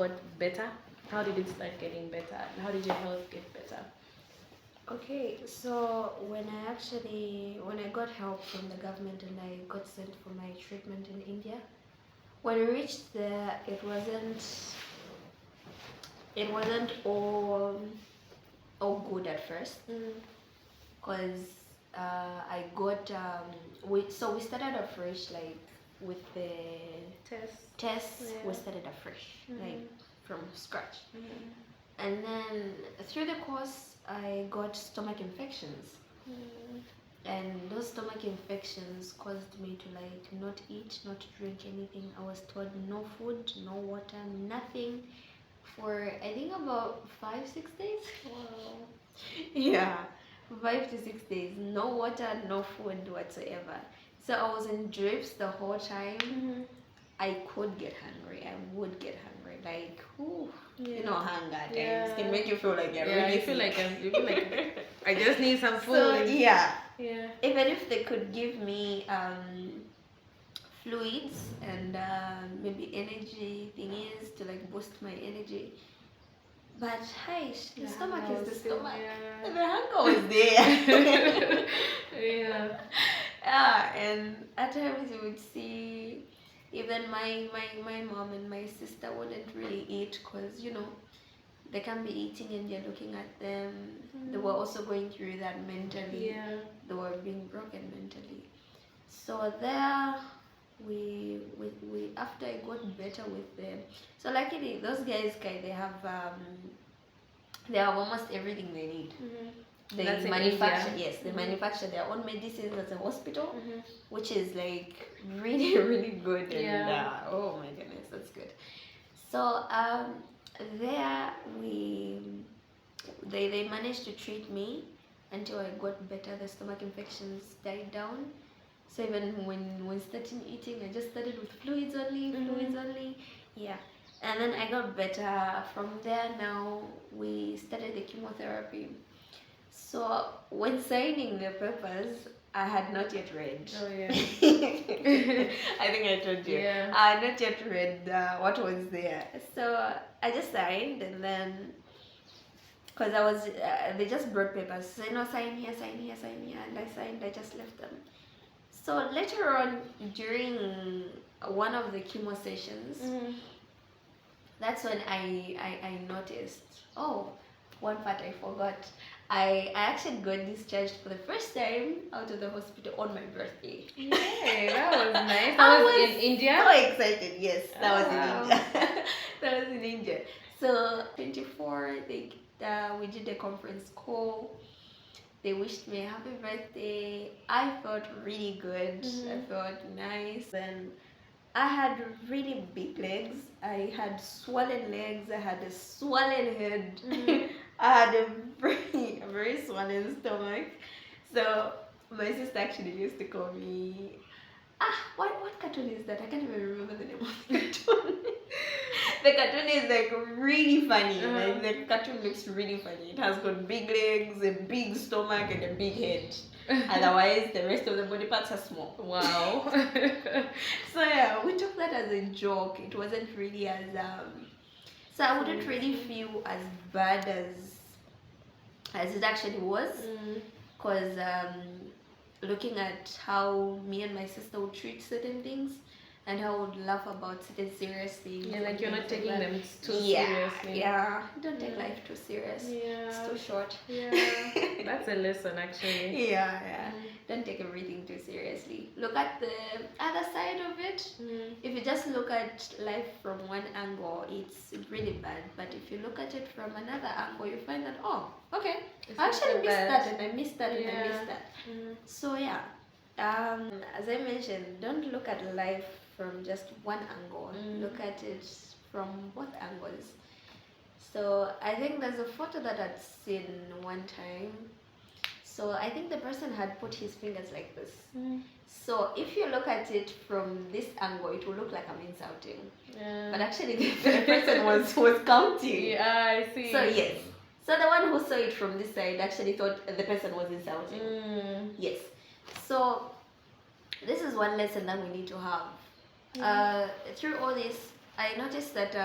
got better? How did it start getting better? And how did your health get better? Okay, so when I got help from the government and I got sent for my treatment in India, when I reached there, it wasn't all good at first, because I got we started afresh, like with the tests. Yeah. We started afresh, like from scratch. And then through the course, I got stomach infections. And those stomach infections caused me to like not eat, not drink anything. I was told no food, no water, nothing for I think about 5-6 days. Wow. Yeah, 5 to 6 days, no water, no food whatsoever. So I was in drips the whole time. I could get hungry. I would get hungry. Like, whew, you know, hunger at times can make you feel like you're really you feel like I just need some food. So yeah, Yeah. even if they could give me fluids and maybe energy thingies to like boost my energy, but hi, the stomach is the stomach. Yeah. And the hunger was there. Yeah. Yeah, and at times you would see even my mom and my sister wouldn't really eat, because you know they can be eating and you're looking at them. They were also going through that mentally. Yeah. They were being broken mentally. So there we after I got better with them, so luckily those guys they have almost everything they need. They That's in manufacture India. yes, they manufacture their own medicines at the hospital, which is like really really good. And Yeah. oh my goodness, that's good. So there they managed to treat me until I got better. The stomach infections died down. So even when starting eating, I just started with fluids only. Yeah. And then I got better. From there now we started the chemotherapy. So when signing the papers, I had not yet read. Oh yeah. I think I told you. Yeah. I had not yet read what was there. So I just signed, and then because I was, they just brought papers. So no, sign here, sign here, sign here, and I signed. I just left them. So later on, during one of the chemo sessions, that's when I noticed, oh, one part I forgot. I actually got discharged for the first time out of the hospital on my birthday. Hey, that was nice. I That was was in India? So excited, yes. That was Wow. in India. That was in India. So 24, we did a conference call. They wished me a happy birthday. I felt really good. I felt nice. And I had really big legs. I had swollen legs. I had a swollen head. I had a very swollen stomach. So my sister actually used to call me, what cartoon is that? I can't even remember the name of the cartoon. The cartoon is like really funny. Like the cartoon looks really funny. It has got big legs, a big stomach, and a big head. Otherwise, the rest of the body parts are small. Wow. So yeah, we took that as a joke. It wasn't really as so I wouldn't really feel as bad as it actually was, because looking at how me and my sister would treat certain things and how I would laugh about certain serious things. Yeah, like you're not taking them too Yeah, seriously. yeah. Don't take life too serious. Yeah. It's too short. Yeah. That's a lesson actually. Yeah. Don't take everything too seriously. Look at the other side of it. If you just look at life from one angle, it's really bad. But if you look at it from another angle, you find that, oh, okay, I actually missed that, and I missed that, and I missed that. So yeah, as I mentioned, don't look at life from just one angle. Look at it from both angles. So I think there's a photo that I'd seen one time. So I think the person had put his fingers like this. So if you look at it from this angle, it will look like I'm insulting. But actually the person was counting. Yeah, I see. So yes. So the one who saw it from this side actually thought the person was insulting. Yes. So this is one lesson that we need to have. Through all this, I noticed that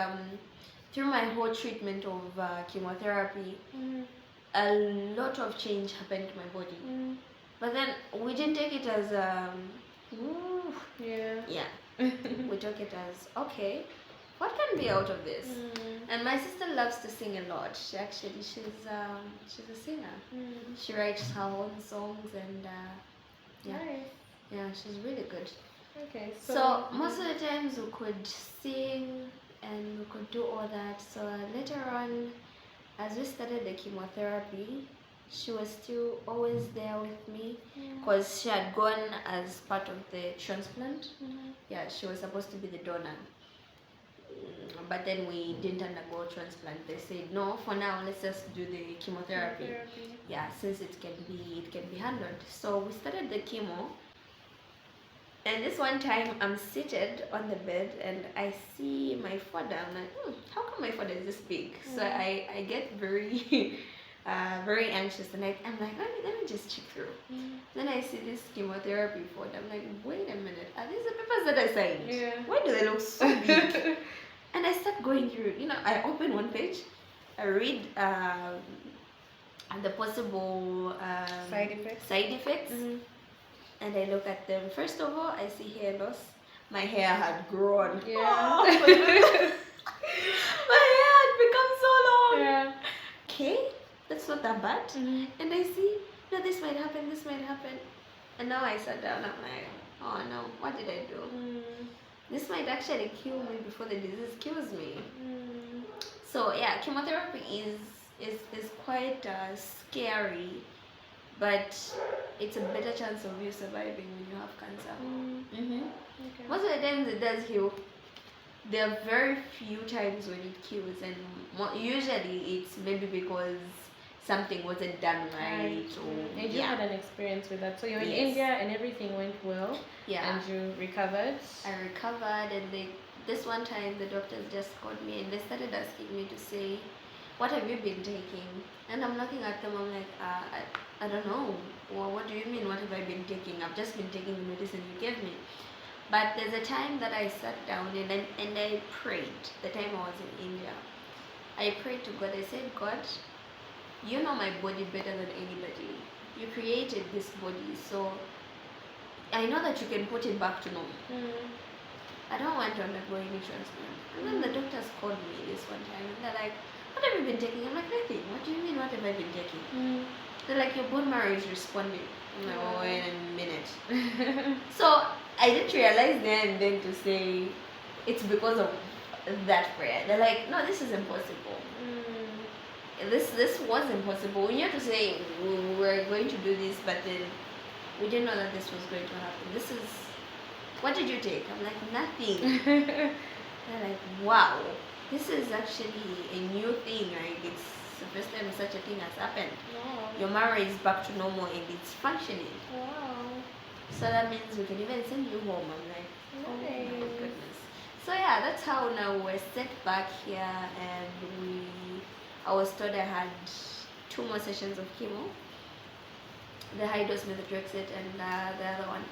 through my whole treatment of chemotherapy, Mm. a lot of change happened to my body. Mm. But then we didn't take it as ooh, Yeah. yeah. We took it as okay, what can be out of this? Mm. And my sister loves to sing a lot. She's a singer. Mm. She writes her own songs and yeah, Nice. yeah, she's really good. Okay. So most of the times we could sing and we could do all that. So later on, as we started the chemotherapy, she was still always there with me because she had gone as part of the transplant. Mm-hmm. Yeah, she was supposed to be the donor. But then we didn't undergo transplant. They said no, for now let's just do the chemotherapy. Yeah, since it can be handled. So we started the chemo. And this one time I'm seated on the bed and I see my father. I'm like, how come my father is this big? So I get very very anxious and I'm like, let me just check through. Then I see this chemotherapy folder. I'm like, wait a minute, are these the papers that I signed? Yeah. Why do they look so big? And I start going through, I open one page, I read the possible Side effects. Mm-hmm. And I look at them. First of all, I see hair loss. My hair had grown. Yeah. Oh, my hair had become so long. Yeah. Okay, that's not that bad. Mm-hmm. And I see, no, this might happen, this might happen. And now I sat down, I'm like, oh no, what did I do? This might actually kill me before the disease kills me. So yeah, chemotherapy is quite scary, but it's a better chance of you surviving when you have cancer. Okay. Most of the times it does heal. There are very few times when it kills, and usually it's maybe because something wasn't done right. Or, And you had an experience with that. So you're in Yes. India and everything went well. Yeah. And you recovered. I recovered, and this one time the doctors just called me and they started asking me to say, what have you been taking? And I'm looking at them, I'm like, I don't know. Well, what do you mean, what have I been taking? I've just been taking the medicine you gave me. But there's a time that I sat down and I prayed, the time I was in India. I prayed to God, I said, God, you know my body better than anybody. You created this body, so I know that you can put it back to normal. I don't want to undergo any transplant. And then the doctors called me this one time and they're like, what have you been taking? I'm like, nothing. What do you mean, what have I been taking? They're like, your bone marrow is responding. I'm like, oh, wait a minute. So I didn't realize there and then to say it's because of that prayer. They're like, no, this is impossible. This was impossible. We knew to say we were going to do this, but then we didn't know that this was going to happen. This is, what did you take? I'm like, nothing. They're like, wow, this is actually a new thing. Like, it's the first time such a thing has happened. Wow. Your marrow is back to normal and it's functioning. Wow. So that means we can even send you home. I'm like, oh my Nice. goodness. So yeah, that's how now we're set back here, and I was told I had 2 more sessions of chemo, the high dose methotrexate and the other one.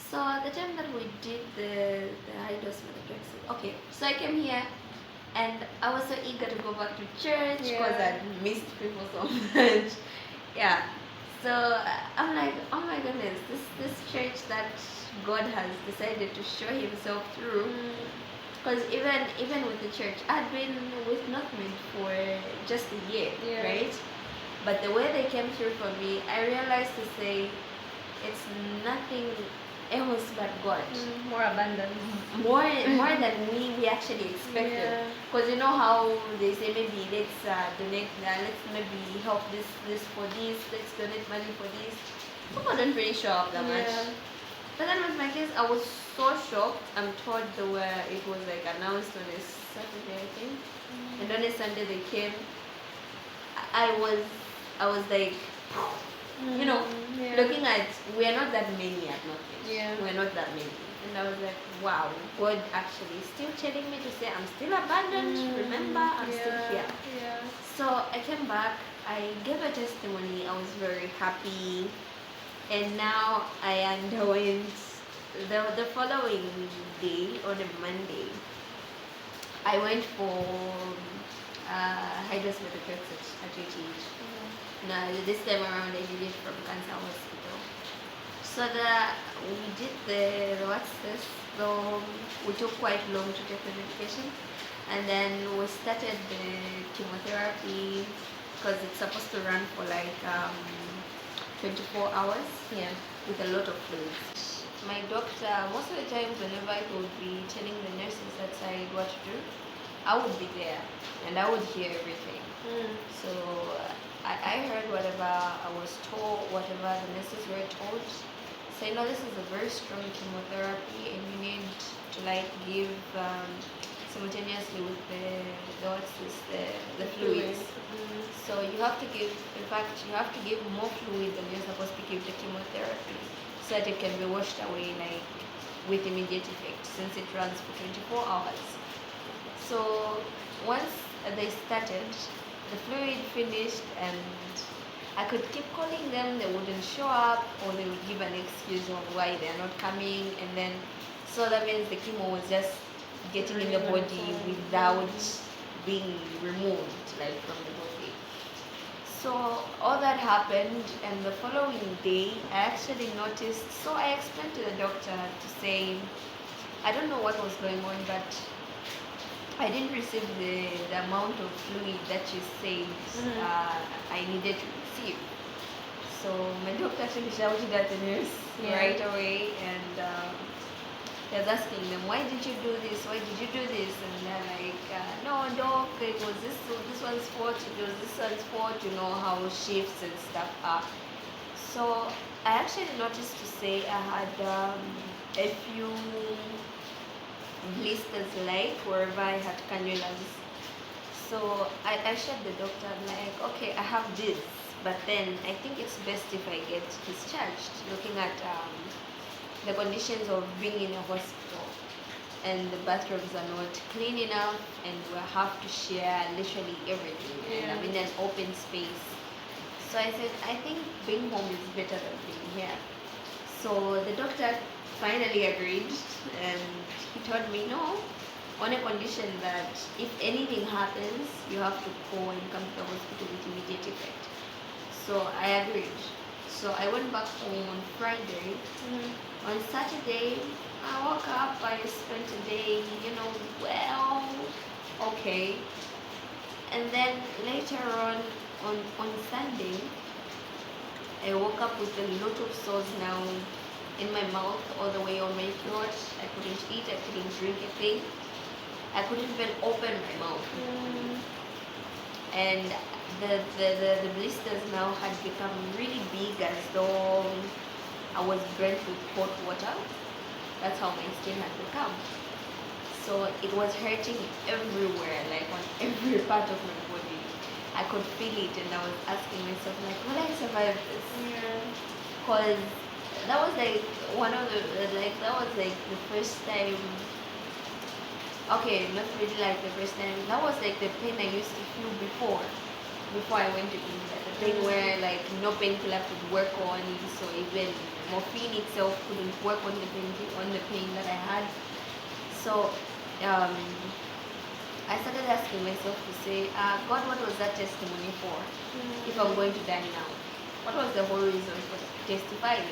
So the time that we did the high dose methotrexate, okay, so I came here and I was so eager to go back to church because Yeah. I'd missed people so much. Yeah. So I'm like, oh my goodness, this church that God has decided to show himself through. Because even with the church, I'd been with Northmid for just a year, Yeah. right? But the way they came through for me, I realized to say it's nothing else but God. More abundant. More than we actually expected. Yeah. Because you know how they say maybe let's donate, let's maybe help this for this, let's donate money for this. People don't really show up that much. Yeah. But then with my case, I was so shocked. I'm told it was like announced on a Saturday, I think, and on a Sunday they came. I was like, you know, Yeah. looking at, we are not that many at Northwich. Yeah. We are not that many. And I was like, wow, God actually is still telling me to say I'm still abundant. Remember, I'm still here. Yeah. So I came back, I gave a testimony, I was very happy. And now I underwent the following day, on a Monday, I went for high-dose methotrexate at UTH. Now this time around I did it from Cancer Hospital. So we did the what's this? So we took quite long to take the medication, and then we started the chemotherapy because it's supposed to run for like 24 hours. Yeah. With a lot of fluids. My doctor, most of the times whenever I would be telling the nurses outside what to do, I would be there and I would hear everything. So I heard whatever I was told, whatever the nurses were told. So this is a very strong chemotherapy and you need to like give simultaneously with the fluids. So you have to give, in fact, you have to give more fluid than you're supposed to give the chemotherapy so that it can be washed away like with immediate effect since it runs for 24 hours. So once they started, the fluid finished and I could keep calling them, they wouldn't show up or they would give an excuse of why they're not coming, and then so that means the chemo was just getting in the body without being removed like from the body. So all that happened, and the following day I actually noticed, so I explained to the doctor to say I don't know what was going on, but I didn't receive the amount of fluid that you said I needed to receive. So my doctor actually shouted at the nurse right away, and he was asking them, why did you do this? Why did you do this? And they're like, no, doc, it was this one's fault, it was this one's fault, you know how shifts and stuff are. So I actually noticed to say I had a few blisters like wherever I had cannulas. So I showed the doctor, I'm like, okay, I have this, but then I think it's best if I get discharged, looking at the conditions of being in a hospital and the bathrooms are not clean enough and we have to share literally everything and I'm in an open space. So I said, I think being home is better than being here. So the doctor finally agreed and he told me, no, on a condition that if anything happens, you have to go and come to the hospital with immediate effect. So I agreed. So I went back home on Friday. On Saturday, I woke up, I spent a day, well, okay. And then later on Sunday, I woke up with a lot of sores now in my mouth, all the way on my throat. I couldn't eat, I couldn't drink a thing. I couldn't even open my mouth. And the blisters now had become really big, as though I was burnt with hot water. That's how my skin had become. So it was hurting everywhere, like on every part of my body. I could feel it and I was asking myself, like, will I survive this? Because that was like that was like the first time. Okay, not really like the first time. That was like the pain I used to feel before I went to India. The pain where like no painkiller could work on, so even morphine itself couldn't work on the pain that I had. So I started asking myself to say, God, what was that testimony for? If I'm going to die now, what was the whole reason for testifying?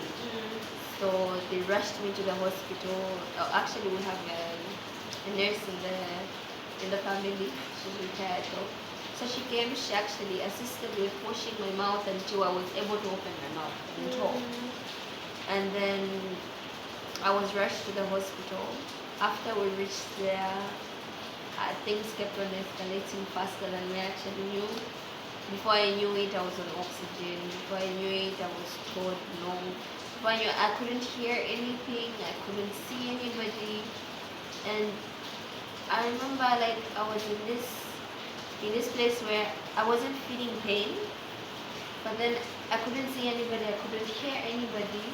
So they rushed me to the hospital. Actually, we have a nurse in the family. She's retired though. So she came. She actually assisted with washing my mouth until I was able to open my mouth and talk. And then I was rushed to the hospital. After we reached there, things kept on escalating faster than we actually knew. Before I knew it, I was on oxygen. Before I knew it, I was told no. Before I knew I couldn't hear anything. I couldn't see anybody. And I remember like I was in this place where I wasn't feeling pain, but then I couldn't see anybody. I couldn't hear anybody.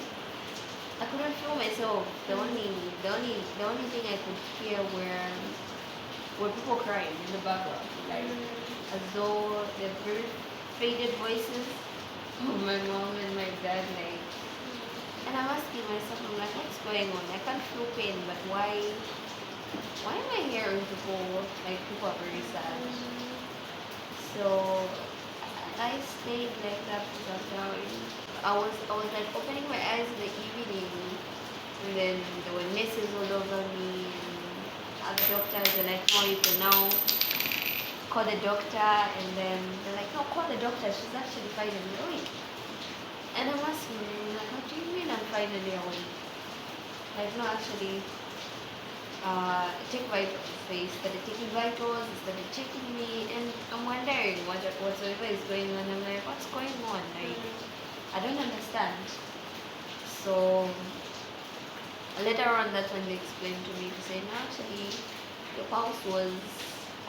I couldn't feel myself. The only thing I could hear were people crying in the background, like as though they're very faded voices of my mom and my dad, like. And I'm asking myself, I'm like, what's going on? I can't feel pain, but why am I hearing people are very sad? So I stayed like that for some time. I was like opening my eyes in the evening, and then there were nurses all over me, and other doctors were like, "No, you can now call the doctor," and then they're like, "No, call the doctor. She's actually finally awake." And I'm asking them, like, "What do you mean I'm finally awake?" Like, no, actually, take vitals. They started taking vitals, they started checking me, and I'm wondering whatsoever is going on. I'm like, what's going on? Like, I don't understand. So later on, that's when they explained to me to say, no, actually, your pulse was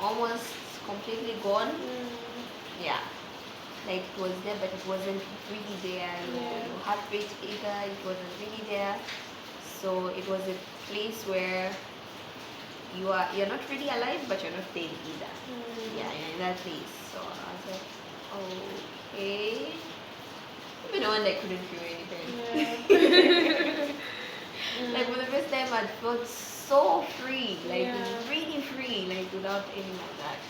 almost completely gone. Yeah, like it was there, but it wasn't really there. Your heart rate either, it wasn't really there. So it was a place where you're not really alive, but you're not dead either. Yeah, you're in that place. So I was like, okay. Even though I couldn't feel anything. Like for the first time, I felt so free, like really free, like without any of that.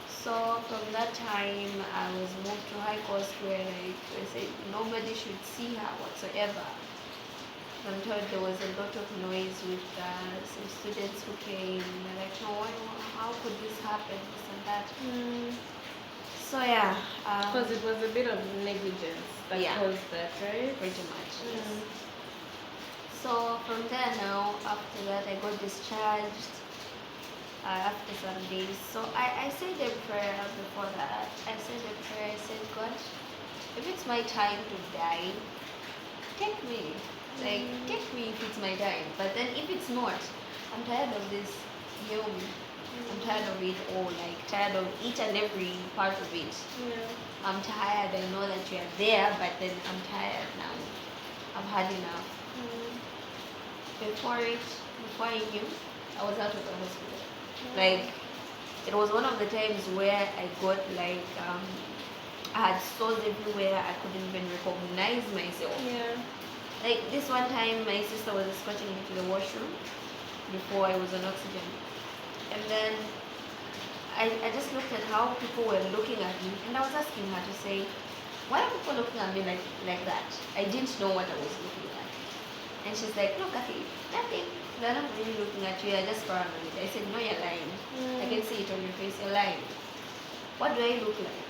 So from that time, I was moved to high cost where like I said nobody should see her whatsoever. I'm told there was a lot of noise with some students who came. They're like, no, how could this happen? This and that. So yeah. Because it was a bit of negligence that caused that, right? Pretty much. Yes. So from there now, after that, I got discharged. After some days, so I said a prayer before that. I said a prayer. I said, God, if it's my time to die, take me. Like, take me if it's my time. But then if it's not, I'm tired of this young. I'm tired of it all. Like, tired of each and every part of it. I'm tired. I know that you are there, but then I'm tired now. I've had enough. Before I knew, I was out of the hospital. Like, it was one of the times where I got like, I had sores everywhere. I couldn't even recognize myself. Like this one time, my sister was escorting me to the washroom before I was on oxygen, and then I just looked at how people were looking at me, and I was asking her to say, why are people looking at me like that? I didn't know what I was looking at, and she's like, no, Kathy, nothing. They're not really looking at you. I just paranoid. I said, no, you're lying. I can see it on your face. You're lying. What do I look like?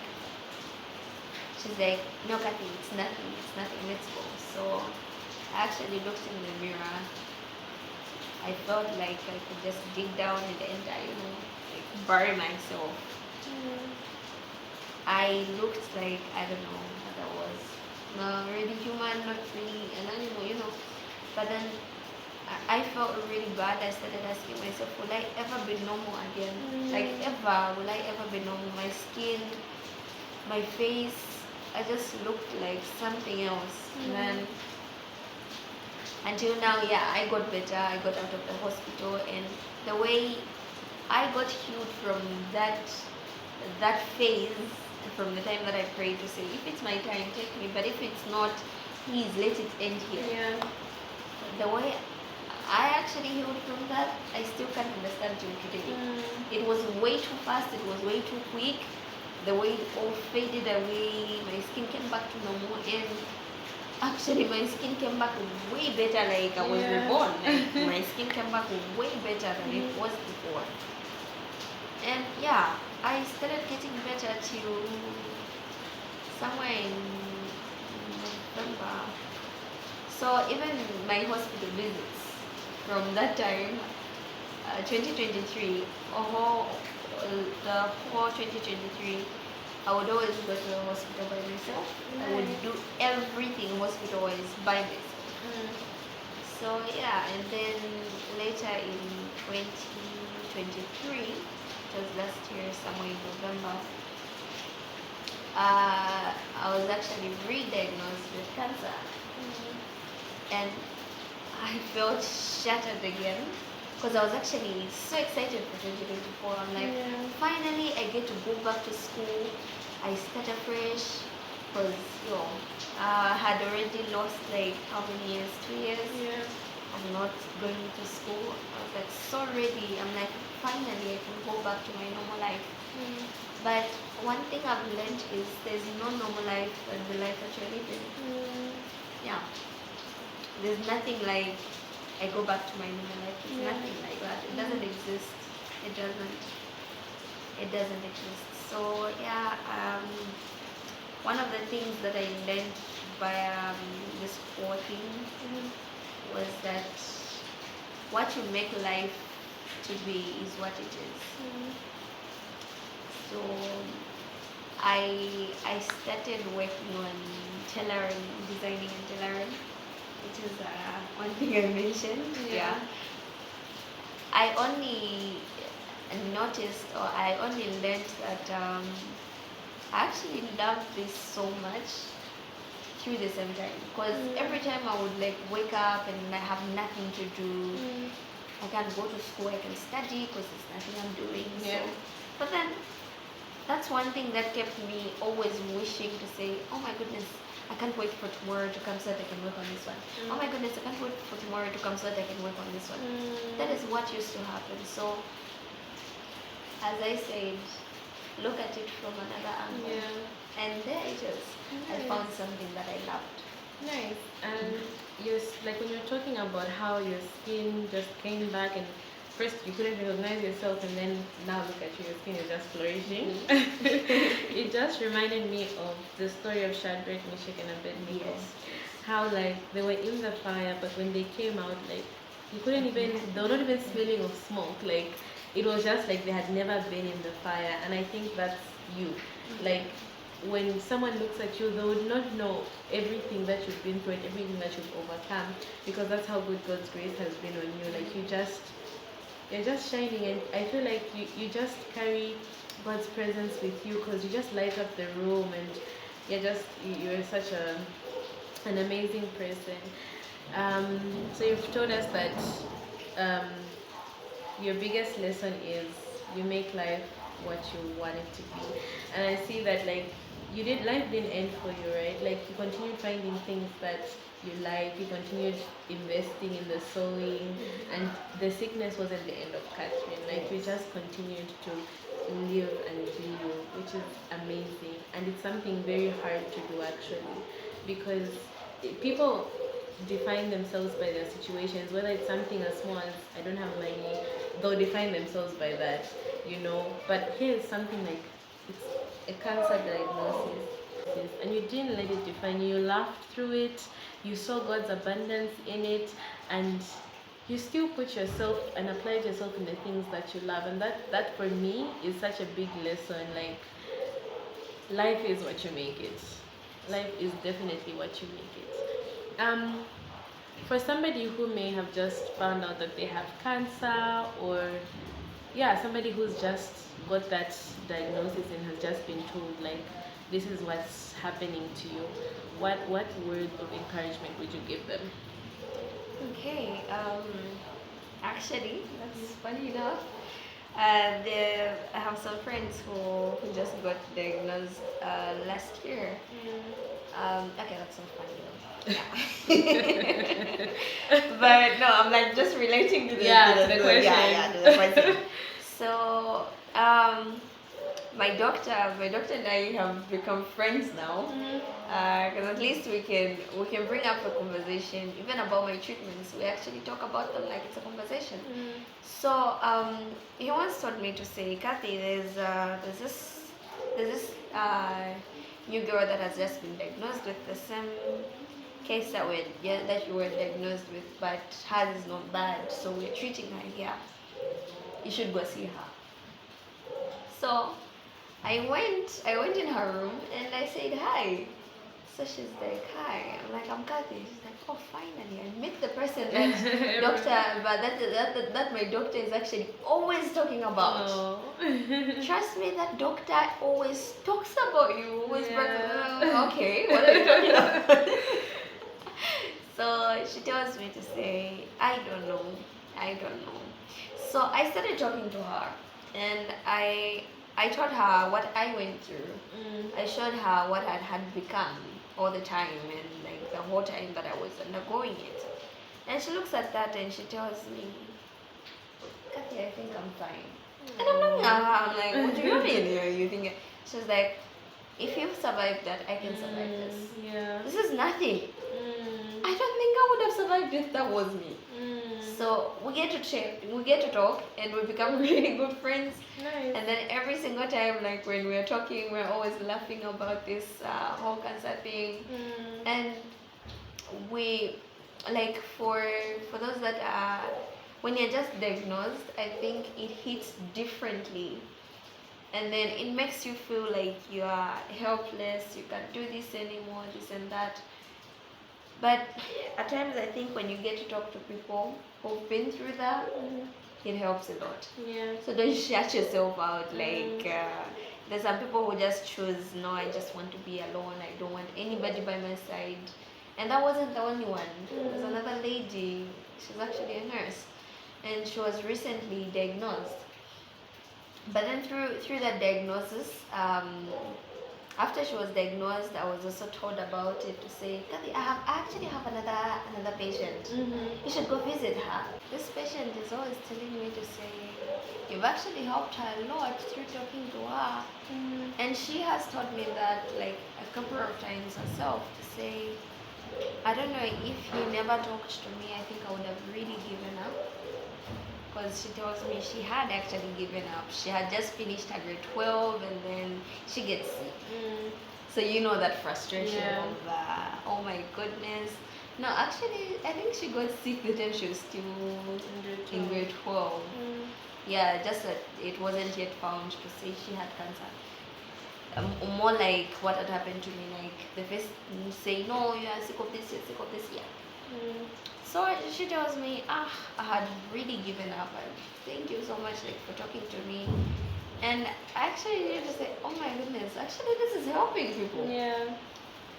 She's like, no, Kathy, it's nothing. It's nothing. Let's go. So I actually looked in the mirror. I felt like I could just dig down in the entire, like bury myself. I looked like, I don't know what I was. Not really human, not really an animal, But then I felt really bad. I started asking myself, will I ever be normal again? Like ever, will I ever be normal? My skin, my face, I just looked like something else. And then until now, yeah, I got better. I got out of the hospital, and the way I got healed from that phase, from the time that I prayed to say, if it's my time, take me. But if it's not, please let it end here. The way I actually healed from that, I still can't understand till today. It was way too fast, it was way too quick. The way it all faded away, my skin came back to normal, and actually my skin came back way better, like I was reborn. Like, my skin came back way better than it was before. And yeah, I started getting better till somewhere in November. So even my hospital visits, from that time, 2023, the whole 2023, I would always go to the hospital by myself. I would do everything hospital-wise by myself. So yeah, and then later in 2023, it was last year, somewhere in November, I was actually re-diagnosed with cancer. And I felt shattered again because I was actually so excited for 2024. I'm like, finally I get to go back to school. I start afresh because I had already lost like how many years? 2 years. I'm not going to school. I was like so ready. I'm like, finally I can go back to my normal life. Mm. But one thing I've learned is there's no normal life than the life that you're living. Mm. Yeah. There's nothing like I go back to my normal life. It's Yeah. nothing like that. It doesn't exist. It doesn't. It doesn't exist. So yeah, one of the things that I learned by this whole thing Mm. was that what you make life to be is what it is. Mm. So I started working on tailoring, designing and tailoring, which is one thing I mentioned. Yeah. I only noticed, or I only learned that I actually loved this so much through the same time, because every time I would like wake up and I have nothing to do. Mm. I can't go to school, I can study because there's nothing I'm doing. Yeah. So, but then that's one thing that kept me always wishing to say, oh my goodness, I can't wait for tomorrow to come so that I can work on this one. Mm. Oh my goodness, I can't wait for tomorrow to come so that I can work on this one. Mm. That is what used to happen. So, as I said, look at it from another angle. Yeah. And there it is. I Nice. found something that I loved. Nice. And like when you're talking about how your skin just came back and first you couldn't recognize yourself and then now look at you, your skin is just flourishing. It just reminded me of the story of Shadrach, Meshach and Abednego. Yes. How like they were in the fire, but when they came out, like you couldn't even, they were not even smelling of smoke. Like it was just like they had never been in the fire. And I think that's you. Like when someone looks at you, they would not know everything that you've been through and everything that you've overcome, because that's how good God's grace has been on you. Like you're just shining, and I feel like you just carry God's presence with you, because you just light up the room, and you're such an amazing person. So you've told us that um, your biggest lesson is you make life what you want it to be. And I see that like life didn't end for you, right? Like you continued finding things that you like, you continued investing in the sewing, and the sickness wasn't the end of Catherine. Like you just continued to live and be you, which is amazing. And it's something very hard to do actually, because people define themselves by their situations, whether it's something as small as I don't have money, they'll define themselves by that, you know. But here's something like it's a cancer diagnosis, and you didn't let it define you. You laughed through it, you saw God's abundance in it, and you still put yourself and applied yourself in the things that you love. And that for me is such a big lesson. Like life is what you make it. Life is definitely what you make it. For somebody who may have just found out that they have cancer, or yeah, somebody who's just got that diagnosis and has just been told like this is what's happening to you, what word of encouragement would you give them? Okay. Actually, that's funny enough. I have some friends who just got diagnosed last year. Okay, that's not funny though. Yeah. But no, I'm like just relating to the question. Yeah, to the question. So my doctor and I have become friends now. Because at least we can bring up a conversation even about my treatments. We actually talk about them like it's a conversation. So he once told me to say, Kathy, there's this new girl that has just been diagnosed with the same case that you were diagnosed with, but hers is not bad, so we're treating her here. You should go see her. So I went in her room and I said hi. So she's like, hi. I'm like, I'm Kathy. She's like, oh, finally, I met the person that that my doctor is actually always talking about. Oh. Trust me, that doctor always talks about you. Always Yeah. okay, what are you talking about? So she tells me to say, I don't know. So I started talking to her, and I told her what I went through. I showed her what I had become all the time, and like the whole time that I was undergoing it. And she looks at that and she tells me, Kathy, I think I'm fine. And I'm like, I'm like, what do you mean? You think? She's like, if you've survived that, I can survive this. Yeah. This is nothing. I don't think I would have survived if that was me. So we get to chat, we get to talk, and we become really good friends. Nice. And then every single time, like when we're talking, we're always laughing about this whole cancer thing. And we, like for those that are, when you're just diagnosed, I think it hits differently. And then it makes you feel like you are helpless, you can't do this anymore, this and that. But at times, I think when you get to talk to people who've been through that, it helps a lot. Yeah. So don't shut yourself out. Like there's some people who just choose, no, I just want to be alone. I don't want anybody by my side. And that wasn't the only one. There's another lady. She's actually a nurse, and she was recently diagnosed. But then through that diagnosis, after she was diagnosed, I was also told about it to say, Kathy, I actually have another patient. You should go visit her. This patient is always telling me to say, you've actually helped her a lot through talking to her. And she has told me that like a couple of times herself to say, I don't know, if he never talked to me, I think I would have really given up. Because she tells me she had actually given up. She had just finished her grade 12 and then she gets sick. So you know that frustration of, oh my goodness. No, actually, I think she got sick the time she was still in grade 12. Yeah, just that it wasn't yet found to say she had cancer. More like what had happened to me, like the first say, no, you are sick of this, you're sick of this, So she tells me, I had really given up. Thank you so much like for talking to me. And I actually needed to say, oh my goodness, actually this is helping people. Yeah.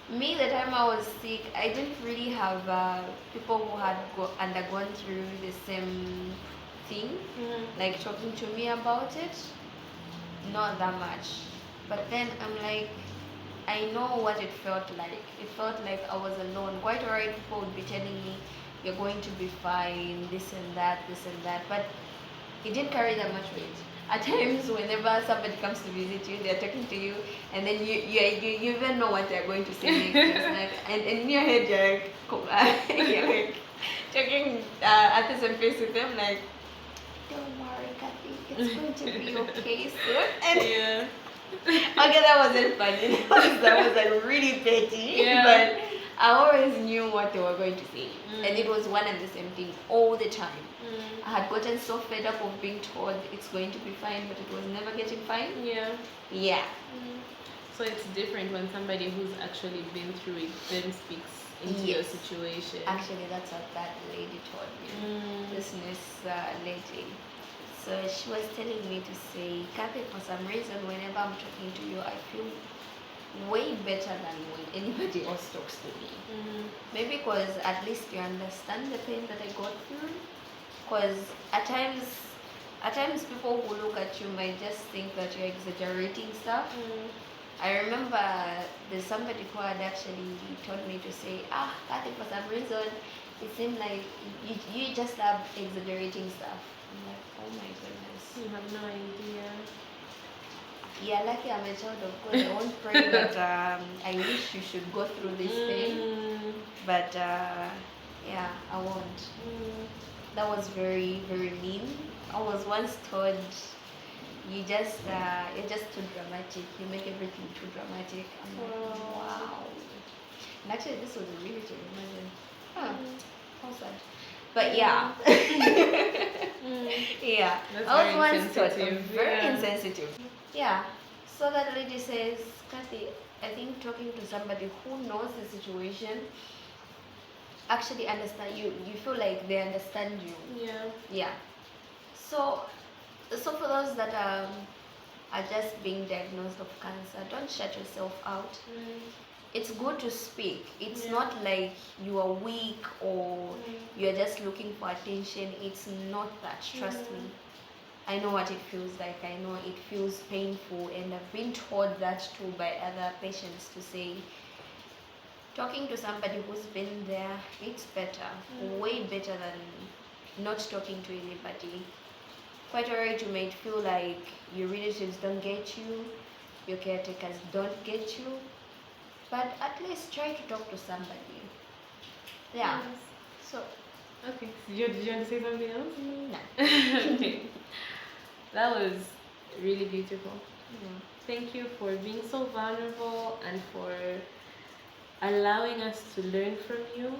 Me, the time I was sick, I didn't really have people who had undergone through the same thing, like talking to me about it. Not that much. But then I'm like, I know what it felt like. It felt like I was alone. Quite alright, people would be telling me, you're going to be fine, this and that, but it didn't carry that much weight. At times, whenever somebody comes to visit you, they're talking to you, and then you even know what they're going to say next. Like, and in your head, you're like talking at the same pace with them, like, don't worry, Kathy, it's going to be okay soon. And okay, that wasn't funny. That was like really petty. But I always knew what they were going to say. And it was one and the same thing all the time. I had gotten so fed up of being told it's going to be fine, but it was never getting fine. Yeah. So it's different when somebody who's actually been through it then speaks into your situation. Actually, that's what that lady told me. This nurse lady. So she was telling me to say, Kathy, for some reason, whenever I'm talking to you, I feel way better than when anybody else talks to me. Maybe because at least you understand the pain that I got through. Because at times people who look at you might just think that you're exaggerating stuff. I remember there's somebody who had actually told me to say, Kathy, for some reason, it seemed like you just love exaggerating stuff. I'm like, oh my goodness. You have no idea. Yeah, lucky I'm a child of God. I won't pray that I wish you should go through this thing. But yeah, I won't. That was very, very mean. I was once told, you're just too dramatic. You make everything too dramatic. I'm like, wow. And actually, this was a really to imagine. How sad. But yeah. Yeah. That's I was once told, insensitive. very insensitive. Yeah. So that lady says, Kathy, I think talking to somebody who knows the situation actually understand you. You feel like they understand you. Yeah. So for those that are just being diagnosed of cancer, don't shut yourself out. It's good to speak. It's not like you are weak or you're just looking for attention. It's not that, trust me. I know what it feels like. I know it feels painful, and I've been told that too by other patients to say, talking to somebody who's been there, it's better, way better than not talking to anybody. quite alright. You might feel like your relatives don't get you, your caretakers don't get you, but at least try to talk to somebody. Yeah. Yes. So Okay. Did you want to say something else? no. Okay. That was really beautiful. Yeah. Thank you for being so vulnerable and for allowing us to learn from you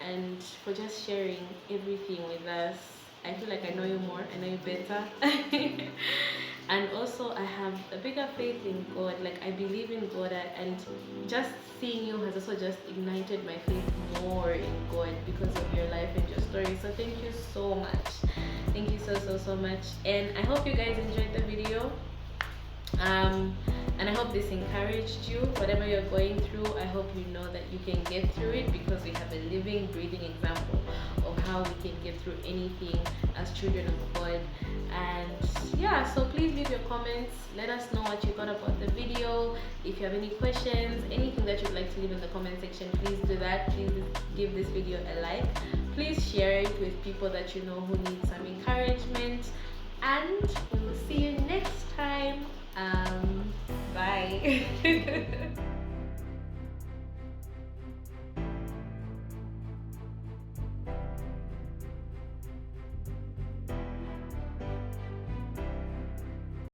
and for just sharing everything with us. I feel like I know you more, I know you better. And also, I have a bigger faith in God. Like, I believe in God, and just seeing you has also just ignited my faith more in God because of your life and your story. So, thank you so much. Thank you so much. And I hope you guys enjoyed the video. And I hope this encouraged you. Whatever you're going through, I hope you know that you can get through it because we have a living, breathing example of how we can get through anything as children of God. And yeah, so please leave your comments. Let us know what you thought about the video. If you have any questions, anything that you'd like to leave in the comment section, please do that. Please give this video a like. Please share it with people that you know who need some encouragement. And we will see you next time. Bye.